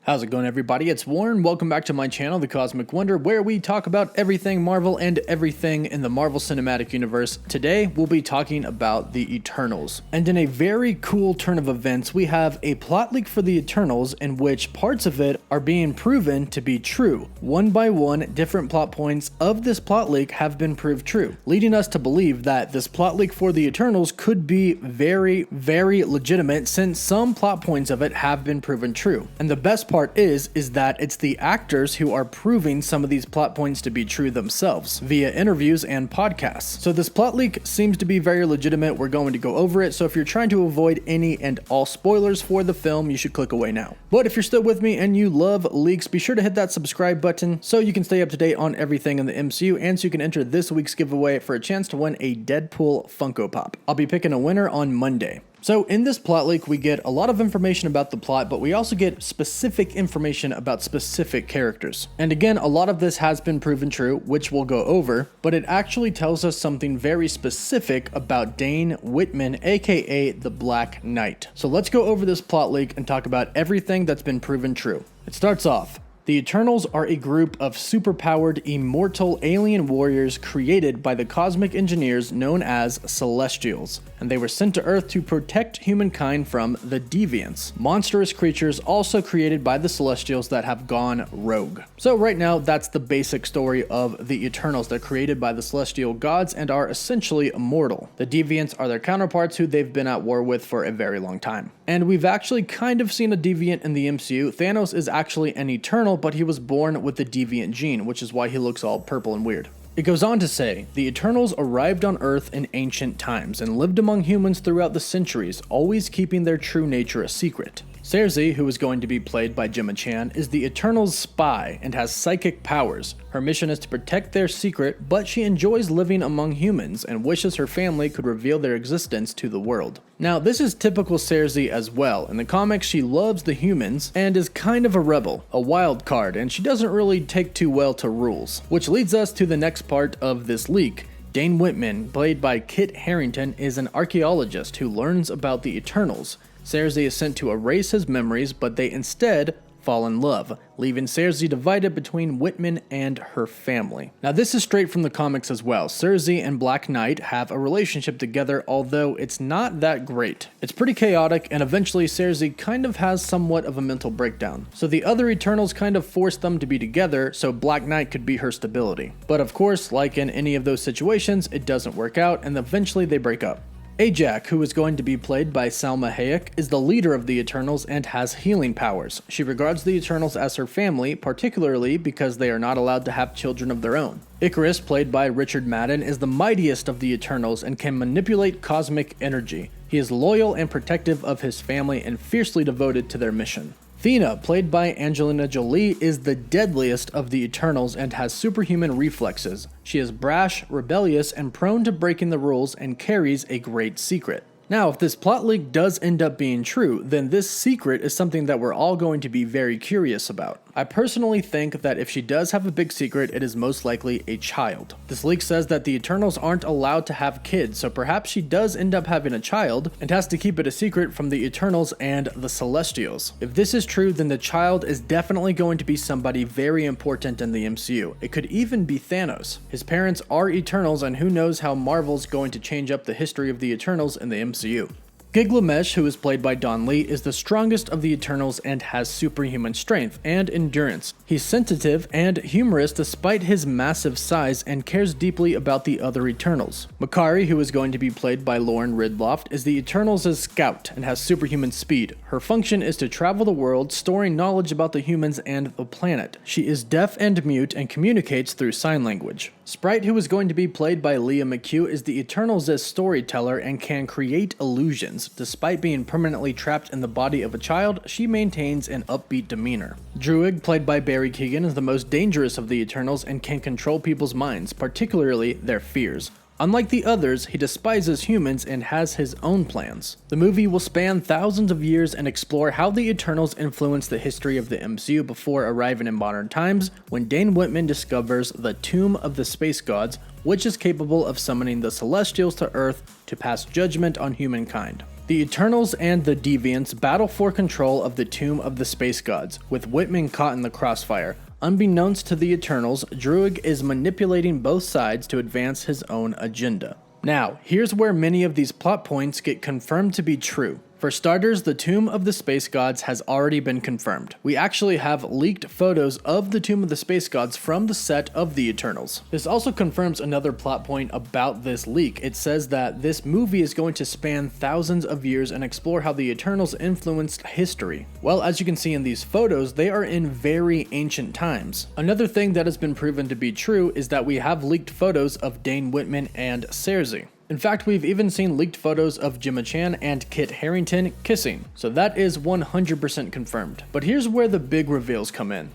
How's it going, everybody? It's Warren. Welcome back to my channel, The Cosmic Wonder, where we talk about everything Marvel and everything in the Marvel Cinematic Universe. Today, we'll be talking about the Eternals. And in a very cool turn of events, we have a plot leak for the Eternals in which parts of it are being proven to be true. One by one, different plot points of this plot leak have been proved true, leading us to believe that this plot leak for the Eternals could be very, very legitimate since some plot points of it have been proven true. And the best part is that it's the actors who are proving some of these plot points to be true themselves via interviews and podcasts. So this plot leak seems to be very legitimate. We're going to go over it. So if you're trying to avoid any and all spoilers for the film, you should click away now. But if you're still with me and you love leaks, be sure to hit that subscribe button so you can stay up to date on everything in the MCU and so you can enter this week's giveaway for a chance to win a Deadpool Funko Pop. I'll be picking a winner on Monday. So in this plot leak, we get a lot of information about the plot, but we also get specific information about specific characters. And again, a lot of this has been proven true, which we'll go over, but it actually tells us something very specific about Dane Whitman, aka the Black Knight. So let's go over this plot leak and talk about everything that's been proven true. It starts off. The Eternals are a group of superpowered, immortal alien warriors created by the cosmic engineers known as Celestials, and they were sent to Earth to protect humankind from the Deviants, monstrous creatures also created by the Celestials that have gone rogue. So right now, that's the basic story of the Eternals. They're created by the Celestial gods and are essentially immortal. The Deviants are their counterparts who they've been at war with for a very long time. And we've actually kind of seen a Deviant in the MCU. Thanos is actually an Eternal, but he was born with the Deviant gene, which is why he looks all purple and weird. It goes on to say, the Eternals arrived on Earth in ancient times and lived among humans throughout the centuries, always keeping their true nature a secret. Sersi, who is going to be played by Gemma Chan, is the Eternals' spy and has psychic powers. Her mission is to protect their secret, but she enjoys living among humans and wishes her family could reveal their existence to the world. Now, this is typical Sersi as well. In the comics, she loves the humans and is kind of a rebel, a wild card, and she doesn't really take too well to rules. Which leads us to the next part of this leak. Dane Whitman, played by Kit Harington, is an archaeologist who learns about the Eternals. Sersi is sent to erase his memories, but they instead fall in love, leaving Sersi divided between Whitman and her family. Now this is straight from the comics as well. Sersi and Black Knight have a relationship together, although it's not that great. It's pretty chaotic, and eventually Sersi kind of has somewhat of a mental breakdown. So the other Eternals kind of force them to be together so Black Knight could be her stability. But of course, like in any of those situations, it doesn't work out and eventually they break up. Ajak, who is going to be played by Salma Hayek, is the leader of the Eternals and has healing powers. She regards the Eternals as her family, particularly because they are not allowed to have children of their own. Icarus, played by Richard Madden, is the mightiest of the Eternals and can manipulate cosmic energy. He is loyal and protective of his family and fiercely devoted to their mission. Thena, played by Angelina Jolie, is the deadliest of the Eternals and has superhuman reflexes. She is brash, rebellious, and prone to breaking the rules and carries a great secret. Now, if this plot leak does end up being true, then this secret is something that we're all going to be very curious about. I personally think that if she does have a big secret, it is most likely a child. This leak says that the Eternals aren't allowed to have kids, so perhaps she does end up having a child and has to keep it a secret from the Eternals and the Celestials. If this is true, then the child is definitely going to be somebody very important in the MCU. It could even be Thanos. His parents are Eternals, and who knows how Marvel's going to change up the history of the Eternals in the MCU. Gilgamesh, who is played by Don Lee, is the strongest of the Eternals and has superhuman strength and endurance. He's sensitive and humorous despite his massive size and cares deeply about the other Eternals. Makari, who is going to be played by Lauren Ridloff, is the Eternals' scout and has superhuman speed. Her function is to travel the world, storing knowledge about the humans and the planet. She is deaf and mute and communicates through sign language. Sprite, who is going to be played by Leah McHugh, is the Eternals' storyteller and can create illusions. Despite being permanently trapped in the body of a child, she maintains an upbeat demeanor. Druig, played by Barry Keoghan, is the most dangerous of the Eternals and can control people's minds, particularly their fears. Unlike the others, he despises humans and has his own plans. The movie will span thousands of years and explore how the Eternals influenced the history of the MCU before arriving in modern times, when Dane Whitman discovers the Tomb of the Space Gods, which is capable of summoning the Celestials to Earth to pass judgment on humankind. The Eternals and the Deviants battle for control of the Tomb of the Space Gods, with Whitman caught in the crossfire. Unbeknownst to the Eternals, Druig is manipulating both sides to advance his own agenda. Now, here's where many of these plot points get confirmed to be true. For starters, the Tomb of the Space Gods has already been confirmed. We actually have leaked photos of the Tomb of the Space Gods from the set of the Eternals. This also confirms another plot point about this leak. It says that this movie is going to span thousands of years and explore how the Eternals influenced history. Well, as you can see in these photos, they are in very ancient times. Another thing that has been proven to be true is that we have leaked photos of Dane Whitman and Cersei. In fact, we've even seen leaked photos of Gemma Chan and Kit Harington kissing, so that is 100% confirmed. But here's where the big reveals come in.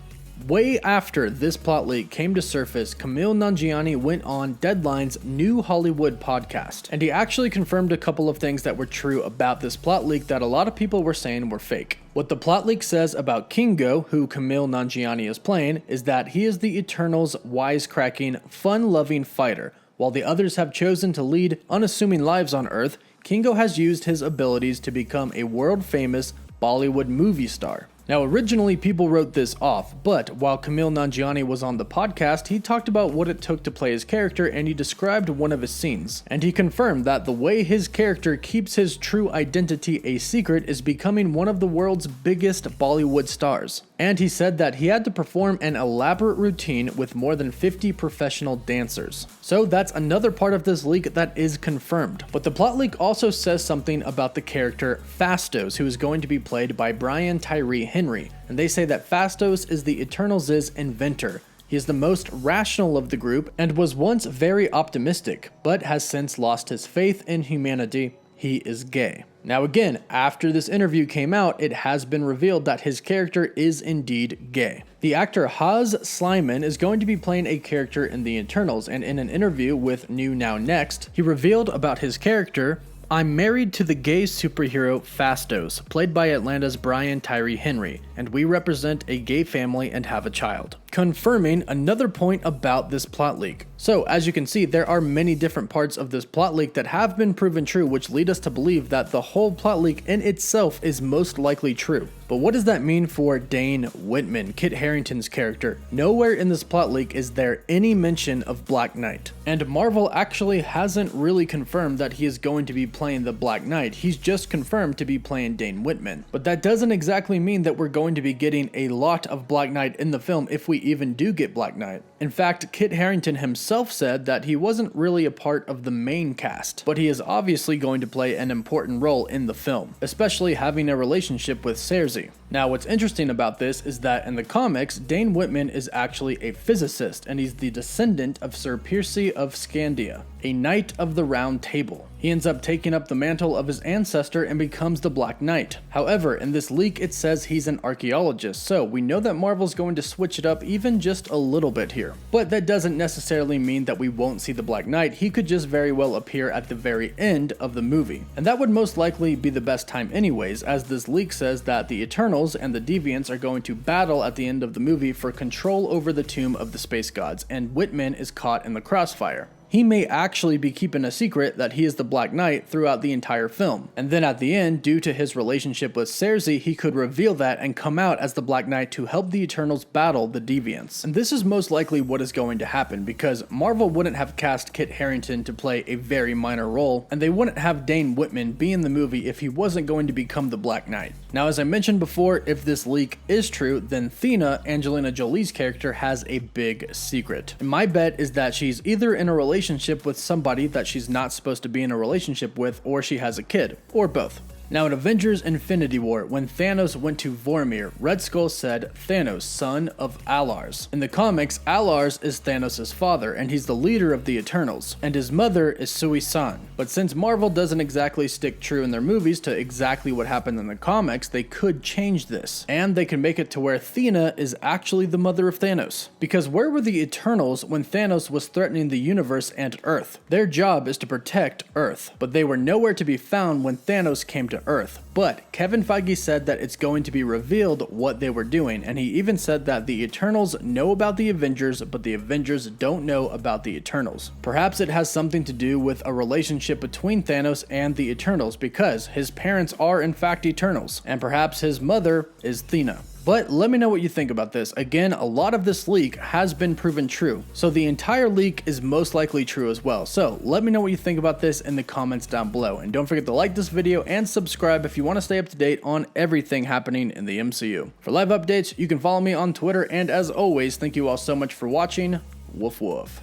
Way after this plot leak came to surface, Kumail Nanjiani went on Deadline's New Hollywood podcast, and he actually confirmed a couple of things that were true about this plot leak that a lot of people were saying were fake. What the plot leak says about Kingo, who Kumail Nanjiani is playing, is that he is the Eternals' wisecracking, fun-loving fighter. While the others have chosen to lead unassuming lives on Earth, Kingo has used his abilities to become a world-famous Bollywood movie star. Now, originally people wrote this off, but while Kumail Nanjiani was on the podcast, he talked about what it took to play his character and he described one of his scenes. And he confirmed that the way his character keeps his true identity a secret is becoming one of the world's biggest Bollywood stars. And he said that he had to perform an elaborate routine with more than 50 professional dancers. So that's another part of this leak that is confirmed. But the plot leak also says something about the character Phastos, who is going to be played by Brian Tyree Henry, and they say that Phastos is the Eternals' inventor. He is the most rational of the group and was once very optimistic, but has since lost his faith in humanity. He is gay. Now again, after this interview came out, it has been revealed that his character is indeed gay. The actor Haz Slyman is going to be playing a character in the Eternals, and in an interview with New Now Next, he revealed about his character: "I'm married to the gay superhero Phastos, played by Atlanta's Brian Tyree Henry, and we represent a gay family and have a child." Confirming another point about this plot leak. So, as you can see, there are many different parts of this plot leak that have been proven true, which lead us to believe that the whole plot leak in itself is most likely true. But what does that mean for Dane Whitman, Kit Harington's character? Nowhere in this plot leak is there any mention of Black Knight. And Marvel actually hasn't really confirmed that he is going to be playing the Black Knight. He's just confirmed to be playing Dane Whitman. But that doesn't exactly mean that we're going to be getting a lot of Black Knight in the film if we even do get Black Knight. In fact, Kit Harington himself said that he wasn't really a part of the main cast, but he is obviously going to play an important role in the film, especially having a relationship with Cersei. Now, what's interesting about this is that in the comics, Dane Whitman is actually a physicist, and he's the descendant of Sir Percy of Scandia, a knight of the Round Table. He ends up taking up the mantle of his ancestor and becomes the Black Knight. However, in this leak it says he's an archaeologist, so we know that Marvel's going to switch it up even just a little bit here. But that doesn't necessarily mean that we won't see the Black Knight. He could just very well appear at the very end of the movie. And that would most likely be the best time anyways, as this leak says that the Eternals and the Deviants are going to battle at the end of the movie for control over the Tomb of the Space Gods, and Whitman is caught in the crossfire. He may actually be keeping a secret that he is the Black Knight throughout the entire film. And then at the end, due to his relationship with Cersei, he could reveal that and come out as the Black Knight to help the Eternals battle the Deviants. And this is most likely what is going to happen, because Marvel wouldn't have cast Kit Harington to play a very minor role, and they wouldn't have Dane Whitman be in the movie if he wasn't going to become the Black Knight. Now, as I mentioned before, if this leak is true, then Thena, Angelina Jolie's character, has a big secret. And my bet is that she's either in a relationship with somebody that she's not supposed to be in a relationship with, or she has a kid, or both. Now, in Avengers Infinity War, when Thanos went to Vormir, Red Skull said, "Thanos, son of Alars." In the comics, Alars is Thanos' father, and he's the leader of the Eternals, and his mother is Sui-san. But since Marvel doesn't exactly stick true in their movies to exactly what happened in the comics, they could change this, and they can make it to where Thena is actually the mother of Thanos. Because where were the Eternals when Thanos was threatening the universe and Earth? Their job is to protect Earth, but they were nowhere to be found when Thanos came to Earth. But Kevin Feige said that it's going to be revealed what they were doing, and he even said that the Eternals know about the Avengers, but the Avengers don't know about the Eternals. Perhaps it has something to do with a relationship between Thanos and the Eternals, because his parents are in fact Eternals, and perhaps his mother is Thena. But let me know what you think about this. Again, a lot of this leak has been proven true, so the entire leak is most likely true as well. So let me know what you think about this in the comments down below, and don't forget to like this video and subscribe if you want to stay up to date on everything happening in the MCU. For live updates, you can follow me on Twitter, and as always, thank you all so much for watching. Woof woof.